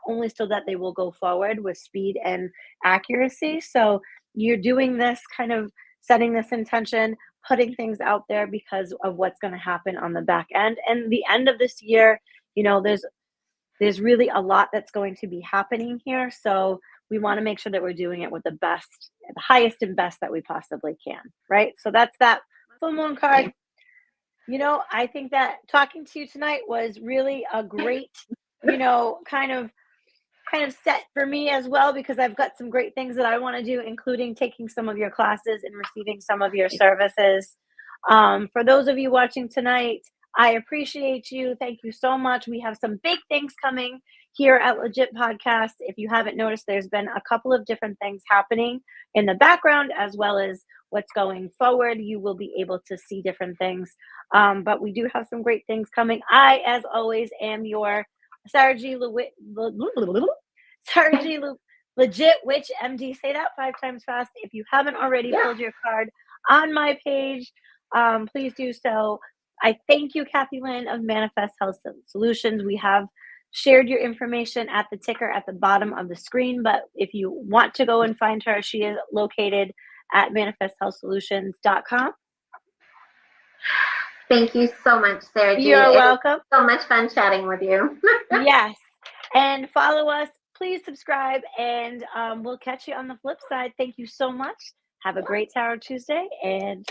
only so that they will go forward with speed and accuracy. So you're doing this kind of setting this intention, putting things out there because of what's going to happen on the back end. And the end of this year, there's really a lot that's going to be happening here. So we want to make sure that we're doing it with the highest and best that we possibly can. Right. So that's that full moon card. I think that talking to you tonight was really a great, kind of set for me as well, because I've got some great things that I want to do, including taking some of your classes and receiving some of your services. For those of you watching tonight, I appreciate you. Thank you so much. We have some big things coming here at Legit Podcast. If you haven't noticed, there's been a couple of different things happening in the background as well as what's going forward. You will be able to see different things. But we do have some great things coming. I, as always, am your Sarah G. Sarah G. Legit Witch MD. Say that 5 times fast. If you haven't already yeah. pulled your card on my page, please do so. I thank you, Cathy Lynn of Manifest Health Solutions. We have shared your information at the ticker at the bottom of the screen, but if you want to go and find her, she is located at manifesthealthsolutions.com. Thank you so much, Sarah G. You're It was welcome. so much fun chatting with you. Yes. And follow us. Please subscribe, and we'll catch you on the flip side. Thank you so much. Have a great Tarot Tuesday, and